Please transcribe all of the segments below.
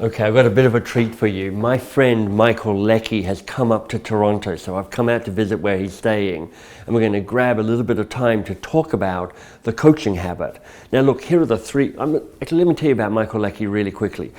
Okay, I've got a bit of a treat for you. My friend Michael Leckie has come up to Toronto, so I've come out to visit where he's staying, and we're going to grab a little bit of time to talk about the coaching habit. Now look, here are the three, let me tell you about Michael Leckie really quickly.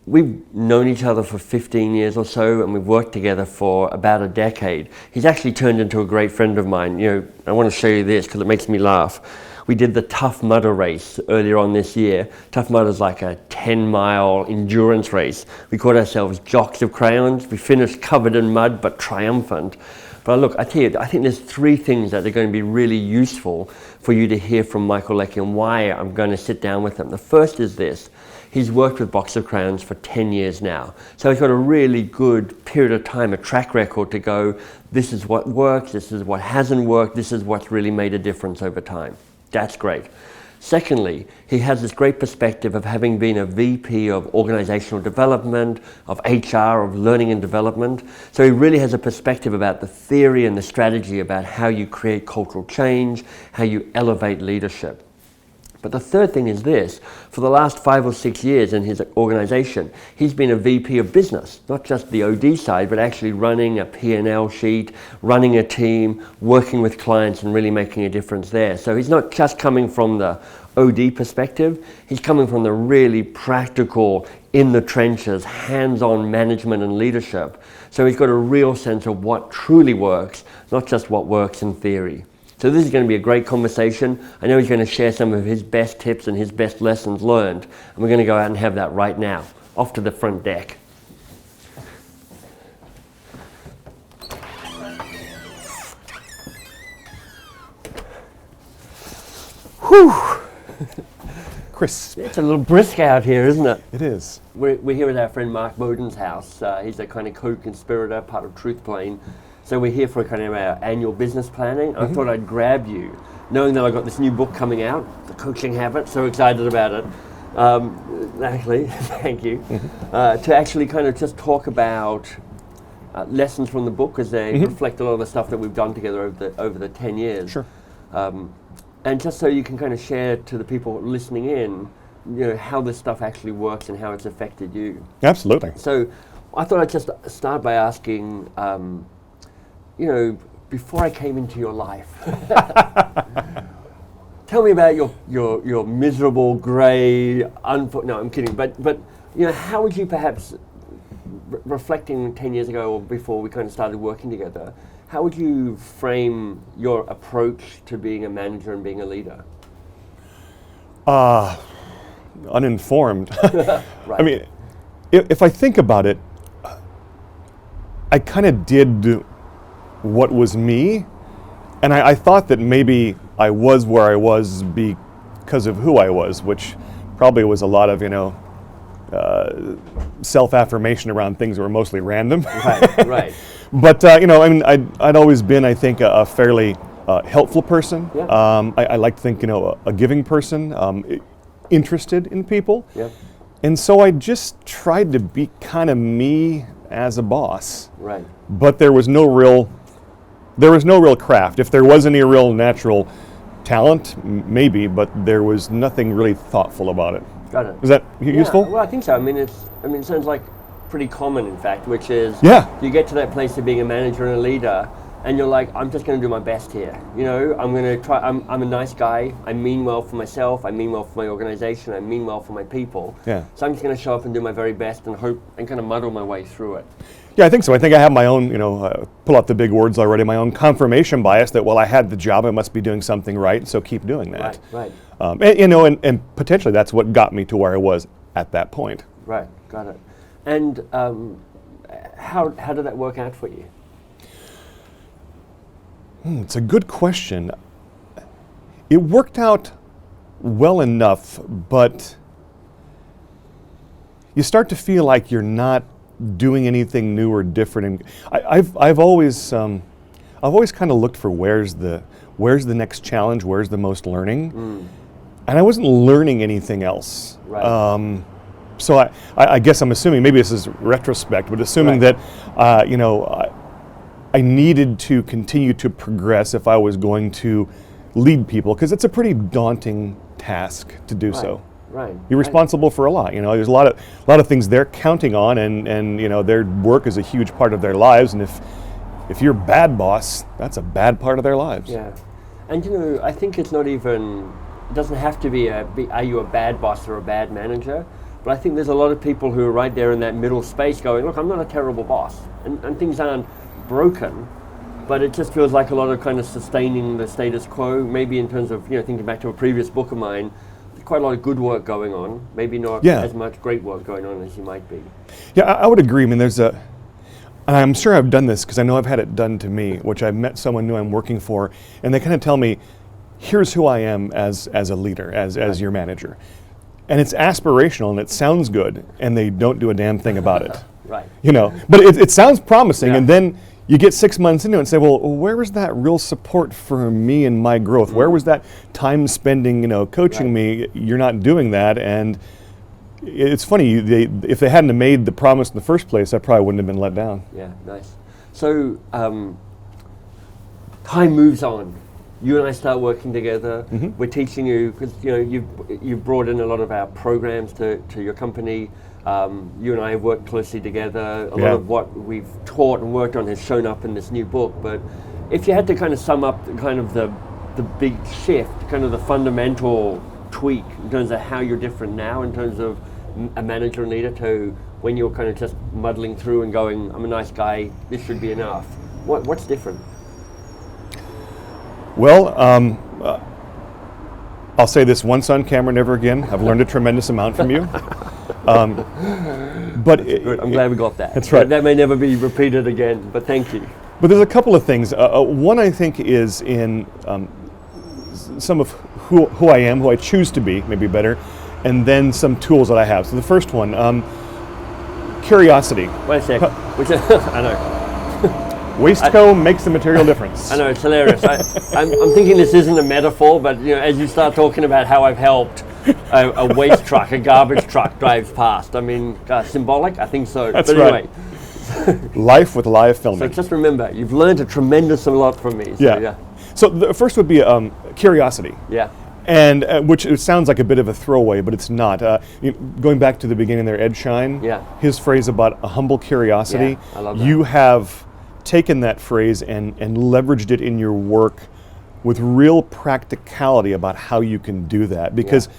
We've known each other for 15 years or so, and we've worked together for about a decade. He's actually turned into a great friend of mine. You know, I want to show you this because it makes me laugh. We did the Tough Mudder race earlier on this year. Tough Mudder is like a 10-mile endurance race. We called ourselves Jocks of Crayons. We finished covered in mud but triumphant. But look, I tell you, I think there's three things that are going to be really useful for you to hear from Michael Leckie and why I'm going to sit down with him. The first is this. He's worked with Box of Crayons for 10 years now. So he's got a really good period of time, a track record to go, this is what works, this is what hasn't worked, this is what's really made a difference over time. That's great. Secondly, he has this great perspective of having been a VP of organizational development, of HR, of learning and development. So he really has a perspective about the theory and the strategy about how you create cultural change, how you elevate leadership. But the third thing is this, for the last 5 or 6 years in his organization, he's been a VP of business, not just the OD side, but actually running a P&L sheet, running a team, working with clients and really making a difference there. So he's not just coming from the OD perspective, he's coming from the really practical, in the trenches, hands-on management and leadership. So he's got a real sense of what truly works, not just what works in theory. So this is going to be a great conversation. I know he's going to share some of his best tips and his best lessons learned. And we're going to go out and have that right now. Off to the front deck. Whew! Crisp. It's a little brisk out here, isn't it? It is. We're here at our friend Mark Bowden's house. He's a kind of co-conspirator, part of Truth Plane. So we're here for kind of our annual business planning. I thought I'd grab you, knowing that I've got this new book coming out, The Coaching Habit, so excited about it. Actually, thank you. To actually kind of just talk about lessons from the book as they reflect a lot of the stuff that we've done together over the 10 years. Sure. And just so you can kind of share to the people listening in, you know, how this stuff actually works and how it's affected you. Absolutely. So I thought I'd just start by asking, you know, before I came into your life, tell me about your miserable, grey, no, I'm kidding, but you know, how would you perhaps, reflecting 10 years ago or before we kind of started working together, how would you frame your approach to being a manager and being a leader? Uninformed. Right. I mean, if I think about it, I kind of did what was me, and I thought that maybe I was where I was because of who I was, which probably was a lot of, you know, self-affirmation around things that were mostly random. Right, right. But you know, I mean, I'd always been, I think, a fairly helpful person. Yeah. I like to think, you know, a giving person, interested in people. Yeah. And so I just tried to be kind of me as a boss. Right. But there was no real craft. If there was any real natural talent, maybe, but there was nothing really thoughtful about it. Got it. Is that useful? Well, I think so. I mean, it sounds like pretty common, in fact, which is you get to that place of being a manager and a leader, and you're like, I'm just going to do my best here. You know, I'm going to try. I'm a nice guy. I mean well for myself. I mean well for my organization. I mean well for my people. Yeah. So I'm just going to show up and do my very best and hope and kind of muddle my way through it. Yeah, I think so. I think I have my own, you know, pull out the big words already, my own confirmation bias that, well, I had the job, I must be doing something right, so keep doing that. Right. And, you know, and potentially that's what got me to where I was at that point. Right, got it. And how did that work out for you? It's a good question. It worked out well enough, but you start to feel like you're not doing anything new or different. And I've always kind of looked for where's the next challenge, where's the most learning, and I wasn't learning anything else. Right. So I guess I'm assuming, maybe this is retrospect, but assuming that you know, I needed to continue to progress if I was going to lead people, because it's a pretty daunting task to do so. Right. You're responsible for a lot. There's a lot of things they're counting on, and their work is a huge part of their lives. And if you're a bad boss, that's a bad part of their lives. Yeah. And I think it's not even, it doesn't have to be are you a bad boss or a bad manager? But I think there's a lot of people who are right there in that middle space going, look, I'm not a terrible boss. And things aren't broken, but it just feels like a lot of kind of sustaining the status quo, maybe in terms of, thinking back to a previous book of mine, there's quite a lot of good work going on, maybe not as much great work going on as you might be. Yeah, I would agree. I mean, and I'm sure I've done this because I know I've had it done to me, which I've met someone new I'm working for, and they kind of tell me, here's who I am as a leader, as your manager. And it's aspirational and it sounds good, and they don't do a damn thing about it. Right. But it sounds promising, and then you get 6 months into it and say, well, where was that real support for me and my growth? Where was that time spending, coaching me? You're not doing that. And it's funny, if they hadn't have made the promise in the first place, I probably wouldn't have been let down. Yeah, nice. So time moves on. You and I start working together. Mm-hmm. We're teaching you, because you've brought in a lot of our programs to your company. You and I have worked closely together. A lot of what we've taught and worked on has shown up in this new book. But if you had to kind of sum up kind of the big shift, kind of the fundamental tweak in terms of how you're different now in terms of a manager and leader to when you're kind of just muddling through and going, I'm a nice guy, this should be enough. What's different? Well, I'll say this once on camera, never again. I've learned a tremendous amount from you. But I'm glad we got that. That's right. That may never be repeated again, but thank you. But there's a couple of things. One, I think, is in some of who I am, who I choose to be, maybe better, and then some tools that I have. So the first one, curiosity. Wait a sec. I know. Waistcoat makes the material difference. I know, it's hilarious. I'm thinking this isn't a metaphor, but as you start talking about how I've helped a waste truck, a garbage truck drives past. I mean, symbolic? I think so. That's but anyway. Right. Life with live filming. So just remember, you've learned a tremendous lot from me. So yeah. So the first would be curiosity. Yeah. And which it sounds like a bit of a throwaway, but it's not. Going back to the beginning there, Ed Schein, his phrase about a humble curiosity, I love that. You have taken that phrase and leveraged it in your work with real practicality about how you can do that. Because,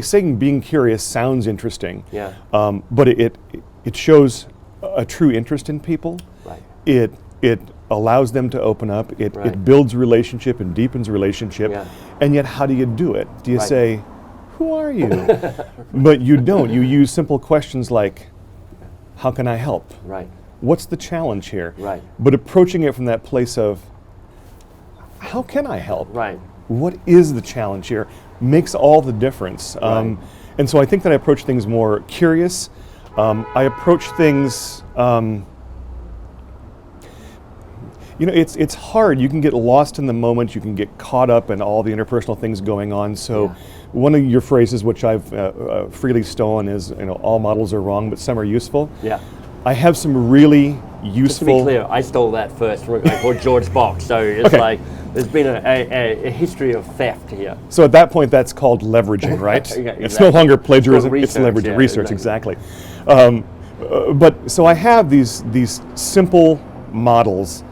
saying being curious sounds interesting, but it shows a true interest in people. Right. It allows them to open up. It builds relationship and deepens relationship. Yeah. And yet, how do you do it? Do you say, "Who are you?" But you don't. You use simple questions like, "How can I help?" Right. What's the challenge here? Right. But approaching it from that place of, how can I help? Right. What is the challenge here? Makes all the difference. Right. And so I think that I approach things more curious. I approach things, it's hard. You can get lost in the moment. You can get caught up in all the interpersonal things going on. So one of your phrases, which I've freely stolen, is, all models are wrong, but some are useful. Yeah. I have some really useful... Just to be clear, I stole that first from a guy called George Box, so it's like there's been a history of theft here. So at that point, that's called leveraging, right? Exactly. It's no longer plagiarism, it's leveraging, yeah, research, exactly. But so I have these simple models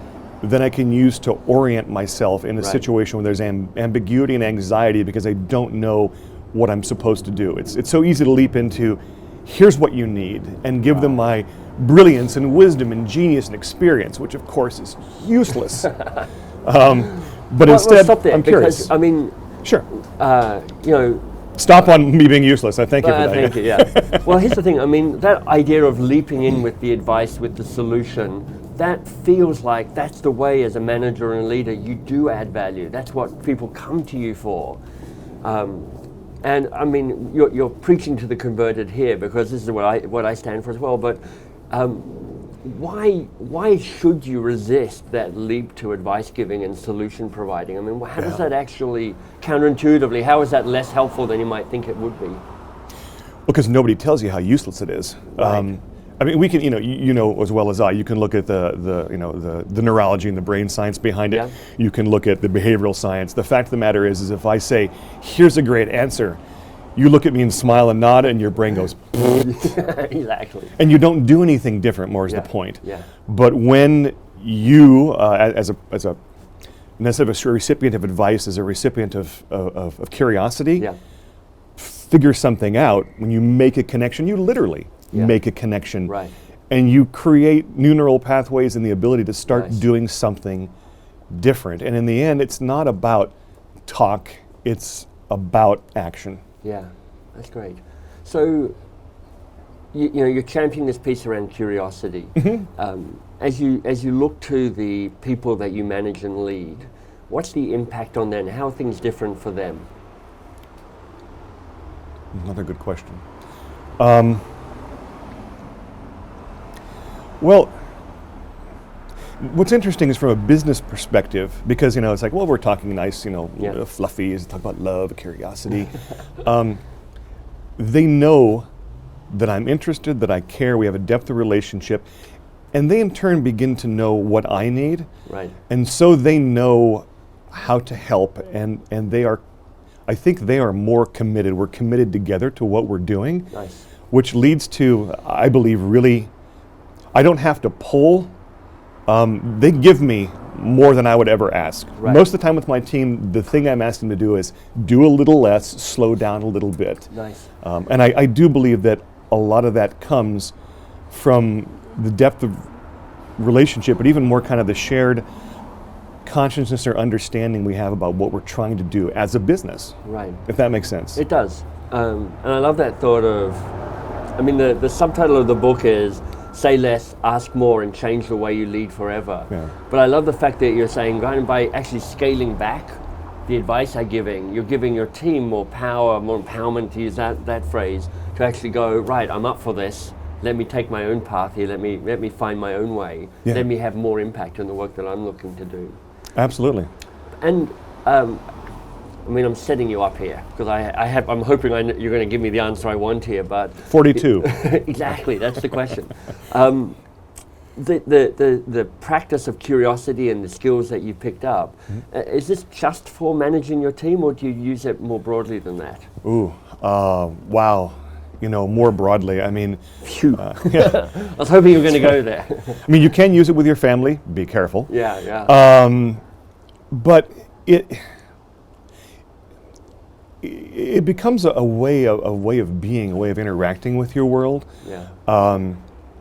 that I can use to orient myself in a situation where there's ambiguity and anxiety because I don't know what I'm supposed to do. It's so easy to leap into, here's what you need, and give them my brilliance and wisdom and genius and experience, which of course is useless. But instead, stop there, I'm curious. Because, I mean, sure. Stop on me being useless. I thank you for that. Thank you, yeah. Well, here's the thing. I mean, that idea of leaping in with the advice, with the solution, that feels like that's the way as a manager and a leader you do add value. That's what people come to you for. And I mean, you're preaching to the converted here, because this is what I stand for as well. But why should you resist that leap to advice giving and solution providing? I mean, how does that actually, counterintuitively, how is that less helpful than you might think it would be? Because nobody tells you how useless it is. Right. I mean, we can, you know as well as I. You can look at the neurology and the brain science behind it. Yeah. You can look at the behavioral science. The fact of the matter is if I say, "Here's a great answer," you look at me and smile and nod, and your brain goes, Exactly. and you don't do anything different. More is Yeah. the point. Yeah. But when you, as a instead of a recipient of advice, as a recipient of curiosity, Yeah. figure something out. When you make a connection, you literally Yeah. make a connection, Right. and you create new neural pathways and the ability to start Nice. doing something different. And in the end, it's not about talk; it's about action. Yeah, that's great. So, you're championing this piece around curiosity. As you look to the people that you manage and lead, what's the impact on them? How are things different for them? Another good question. Well, what's interesting is from a business perspective, because it's like, well, we're talking nice, Yeah. fluffy, is talk about love, curiosity. They know that I'm interested, that I care, we have a depth of relationship, and they in turn begin to know what I need, Right. and so they know how to help, and I think they are more committed. We're committed together to what we're doing, Nice. which leads to, I believe, really, I don't have to pull. They give me more than I would ever ask. Right. Most of the time with my team, the thing I'm asking them to do is do a little less, slow down a little bit. Nice. And I do believe that a lot of that comes from the depth of relationship, but even more kind of the shared consciousness or understanding we have about what we're trying to do as a business, Right. if that makes sense. It does. And I love that thought of, the subtitle of the book is Say Less, Ask More, and Change the Way You Lead Forever. Yeah. But I love the fact that you're saying, by actually scaling back the advice I'm giving, you're giving your team more power, more empowerment, to use that phrase, to actually go, right, I'm up for this. Let me take my own path here. Let me find my own way. Yeah. Let me have more impact in the work that I'm looking to do. Absolutely. And I'm setting you up here because I'm hoping you're going to give me the answer I want here, but 42. exactly, that's the question. The practice of curiosity and the skills that you picked up, is this just for managing your team, or do you use it more broadly than that? Ooh, wow. More broadly, Phew. I was hoping you were going to go there. you can use it with your family. Be careful. Yeah. But it becomes a way of being, a way of interacting with your world. Yeah.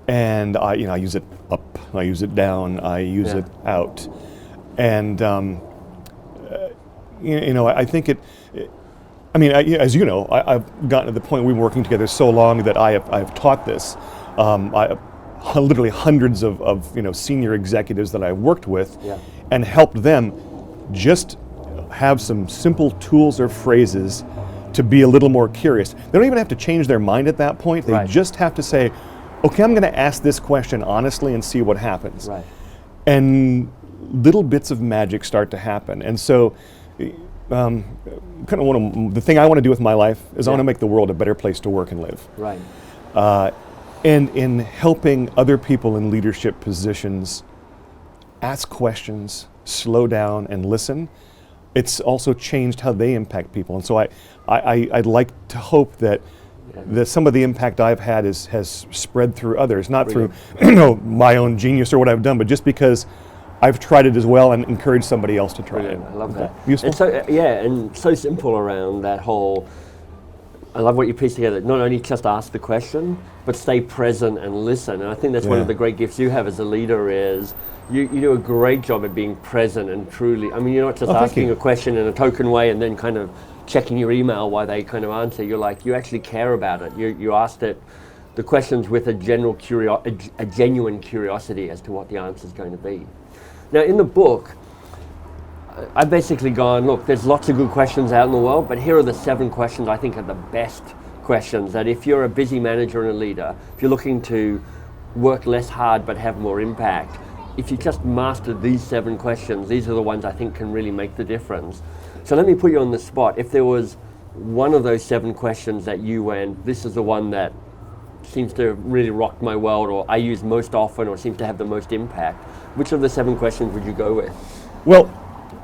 And I use it up, I use it down, I use Yeah. it out, and I think it. As you know, I've gotten to the point we've been working together so long that I've taught this. Literally hundreds of senior executives that I've worked with, Yeah. and helped them just have some simple tools or phrases to be a little more curious. They don't even have to change their mind at that point. They Right. just have to say, okay, I'm going to ask this question honestly and see what happens. Right. And little bits of magic start to happen. And so kind of the thing I want to do with my life is I want to make the world a better place to work and live. Right. And in helping other people in leadership positions ask questions, slow down, and listen, it's also changed how they impact people. And so I'd like to hope that some of the impact I've had has spread through others, not through my own genius or what I've done, but just because I've tried it as well and encouraged somebody else to try it. Brilliant. I love that. Useful? And so, and so simple around that whole, I love what you piece together. Not only just ask the question, but stay present and listen. And I think that's one of the great gifts you have as a leader is you do a great job at being present and truly, you're not just asking a question in a token way and then kind of checking your email while they kind of answer. You're like, you actually care about it. You asked it, the questions with a genuine curiosity as to what the answer is going to be. Now in the book, I've basically gone, look, there's lots of good questions out in the world, but here are the 7 questions I think are the best questions that if you're a busy manager and a leader, if you're looking to work less hard but have more impact, if you just master these 7 questions, these are the ones I think can really make the difference. So let me put you on the spot. If there was one of those 7 questions that you went, this is the one that seems to really rock my world, or I use most often, or seems to have the most impact, which of the 7 questions would you go with? Well,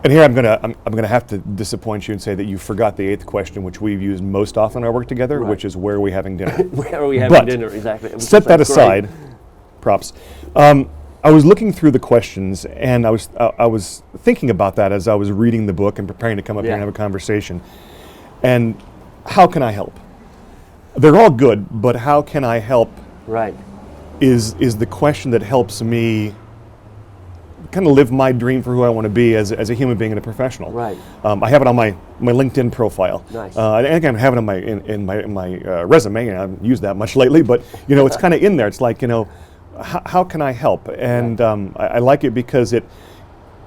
And here I'm gonna have to disappoint you and say that you forgot the 8th question, which we've used most often in our work together, Right. which is where are we having dinner? Where are we having dinner? Exactly. Set that That's aside. great. Props. I was looking through the questions, and I was thinking about that as I was reading the book and preparing to come up here Yeah. and have a conversation. And how can I help? They're all good, but how can I help Right. is the question that helps me kind of live my dream for who I want to be as a human being and a professional. Right. I have it on my LinkedIn profile. Nice. I think I have it on in my resume, and I haven't used that much lately, but it's kind of in there. It's like, how can I help? And I like it because it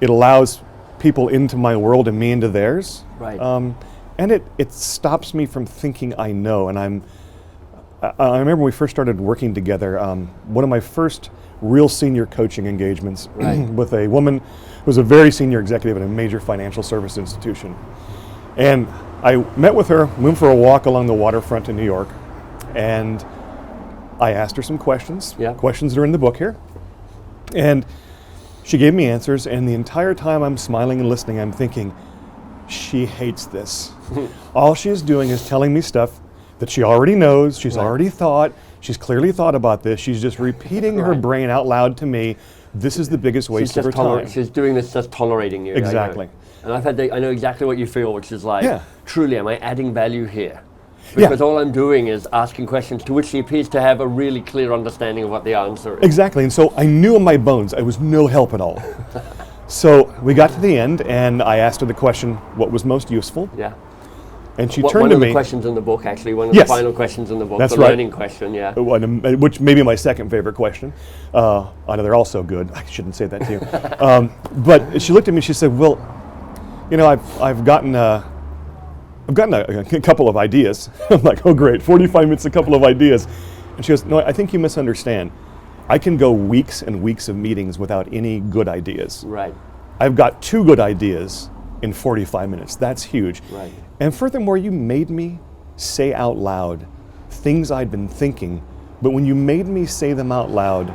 allows people into my world and me into theirs. Right. And it stops me from thinking I know. And I remember when we first started working together, one of my first real senior coaching engagements with a woman who was a very senior executive at a major financial service institution. And I met with her, went for a walk along the waterfront in New York, and I asked her some questions. Yeah. Questions that are in the book here. And she gave me answers, and the entire time I'm smiling and listening, I'm thinking, she hates this. All she is doing is telling me stuff that she already knows, she's already thought, she's clearly thought about this, she's just repeating her brain out loud to me. This is the biggest waste of her time. She's doing this just tolerating you. Exactly. And I've had I know exactly what you feel, which is like, Yeah. truly, am I adding value here? Because all I'm doing is asking questions to which she appears to have a really clear understanding of what the answer is. Exactly, and so I knew in my bones I was no help at all. So we got to the end, and I asked her the question, what was most useful? Yeah. And she One turned to of me. the questions in the book, actually, one of Yes. the final questions in the book, That's the right. learning question, yeah. Which may be my second favorite question. I know they're all so good. I shouldn't say that to you. But she looked at me. She said, "Well, I've gotten a couple of ideas." I'm like, "Oh, great! 45 minutes, a couple of ideas." And she goes, "No, I think you misunderstand. I can go weeks and weeks of meetings without any good ideas. Right. I've got 2 good ideas in 45 minutes. That's huge. Right. And furthermore, you made me say out loud things I'd been thinking, but when you made me say them out loud,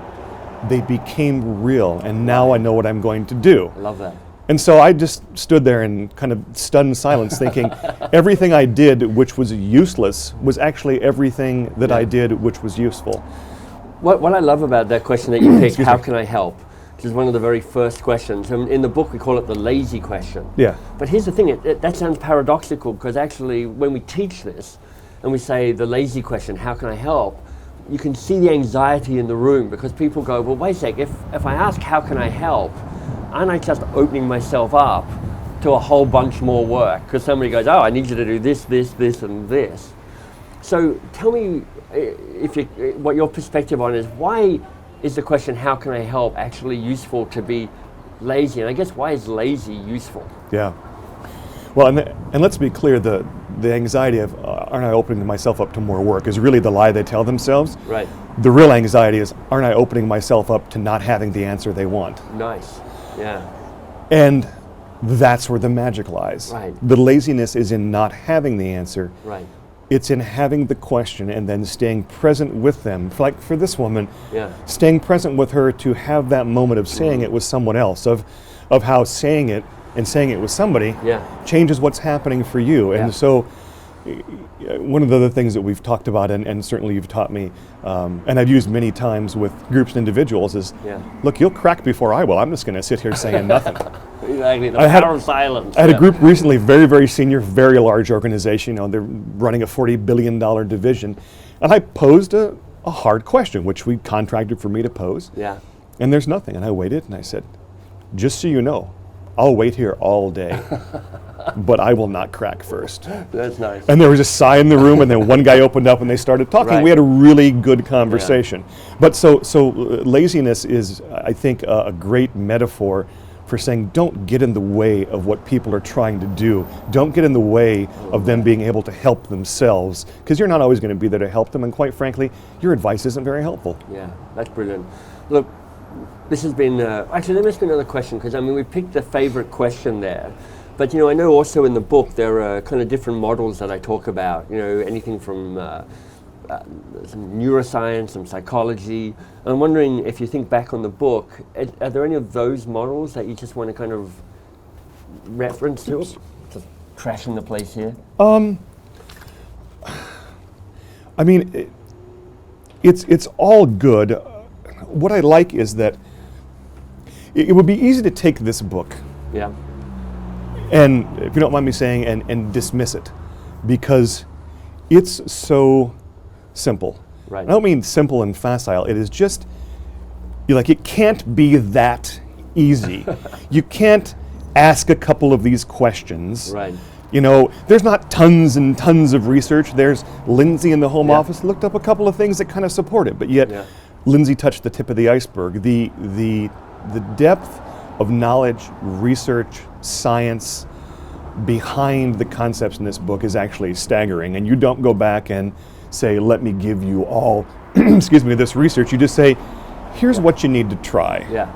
they became real, and now I know what I'm going to do." I love that. And so I just stood there in kind of stunned silence thinking everything I did which was useless was actually everything that I did which was useful. What I love about that question that you picked, Excuse how me. can I help? Which is one of the very first questions. And in the book, we call it the lazy question. Yeah. But here's the thing, that sounds paradoxical, because actually when we teach this and we say the lazy question, how can I help? You can see the anxiety in the room, because people go, well, wait a sec, if I ask how can I help, aren't I just opening myself up to a whole bunch more work? Because somebody goes, oh, I need you to do this, this, this, and this. So tell me what your perspective on is, why is the question, how can I help, actually useful to be lazy? And I guess, why is lazy useful? Yeah. Well, and let's be clear, the anxiety of aren't I opening myself up to more work is really the lie they tell themselves. Right. The real anxiety is aren't I opening myself up to not having the answer they want? Nice. Yeah. And that's where the magic lies. Right. The laziness is in not having the answer. Right. It's in having the question and then staying present with them. Like for this woman, Yeah. staying present with her to have that moment of saying it with someone else, of how saying it and saying it with somebody changes what's happening for you. And so one of the other things that we've talked about, and certainly you've taught me, and I've used many times with groups and individuals, is look, you'll crack before I will. I'm just going to sit here saying nothing. Exactly, the I power of silence. I had a group recently, very, very senior, very large organization. They're running a $40 billion division. And I posed a hard question, which we contracted for me to pose. Yeah. And there's nothing. And I waited and I said, just so you know, I'll wait here all day, but I will not crack first. That's nice. And there was a sigh in the room, and then one guy opened up and they started talking. Right. We had a really good conversation. But so laziness is, I think, a great metaphor for saying don't get in the way of what people are trying to do. Don't get in the way of them being able to help themselves, because you're not always going to be there to help them, and quite frankly, your advice isn't very helpful. Yeah, that's brilliant. Look, this has been, actually let me ask you another question, because I mean we picked a favorite question there, but I know also in the book there are kind of different models that I talk about, anything from some neuroscience, some psychology. I'm wondering if you think back on the book, are there any of those models that you just want to kind of reference to it? Just trashing the place here. I mean, it's all good. What I like is that it would be easy to take this book Yeah. and, if you don't mind me saying, and dismiss it, because it's so simple. Right. I don't mean simple and facile. It is just, it can't be that easy. You can't ask a couple of these questions. Right. There's not tons and tons of research. There's Lindsay in the Home Yeah. Office looked up a couple of things that kind of support it, but yet Yeah. Lindsay touched the tip of the iceberg. The depth of knowledge, research, science behind the concepts in this book is actually staggering. And you don't go back and say, let me give you all, excuse me, this research. You just say, here's what you need to try. Yeah.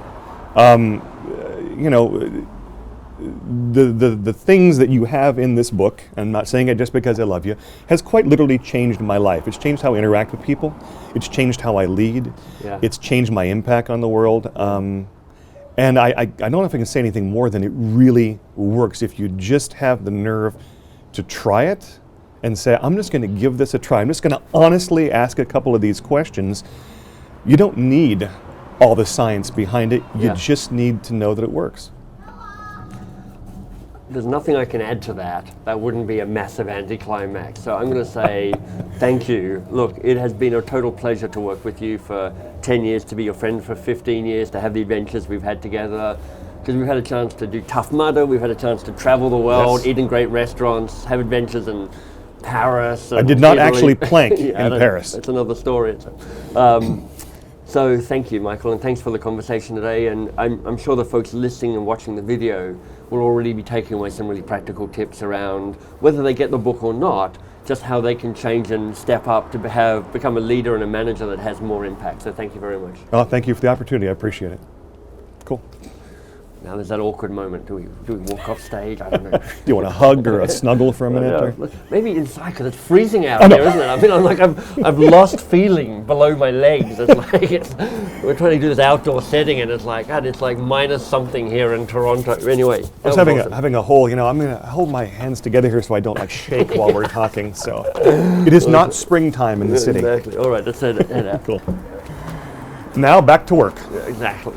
The things that you have in this book, I'm not saying it just because I love you, has quite literally changed my life. It's changed how I interact with people. It's changed how I lead. Yeah. It's changed my impact on the world. And I don't know if I can say anything more than it really works if you just have the nerve to try it and say, I'm just going to give this a try. I'm just going to honestly ask a couple of these questions. You don't need all the science behind it. You Yeah. just need to know that it works. There's nothing I can add to that. That wouldn't be a massive anticlimax. So I'm going to say thank you. Look, it has been a total pleasure to work with you for 10 years, to be your friend for 15 years, to have the adventures we've had together. Because we've had a chance to do Tough Mudder, we've had a chance to travel the world, Yes. eat in great restaurants, have adventures in Paris. I did not Italy. actually plank in I don't- Paris. That's another story. So thank you, Michael, and thanks for the conversation today. And I'm sure the folks listening and watching the video will already be taking away some really practical tips around whether they get the book or not, just how they can change and step up to become a leader and a manager that has more impact. So thank you very much. Oh, thank you for the opportunity. I appreciate it. Cool. Now there's that awkward moment. Do we walk off stage? I don't know. Do you want a hug or a snuggle for a minute? Yeah, Or? look, maybe inside because it's freezing out Oh, no. here, isn't it? I mean, I've lost feeling below my legs. It's like we're trying to do this outdoor setting, and it's like God, it's like minus something here in Toronto. Anyway, I was that having awesome. having a whole, I'm going to hold my hands together here so I don't shake while we're talking. So it is not springtime in the city. Exactly. All right, let's head out. Cool. Now back to work. Yeah, exactly.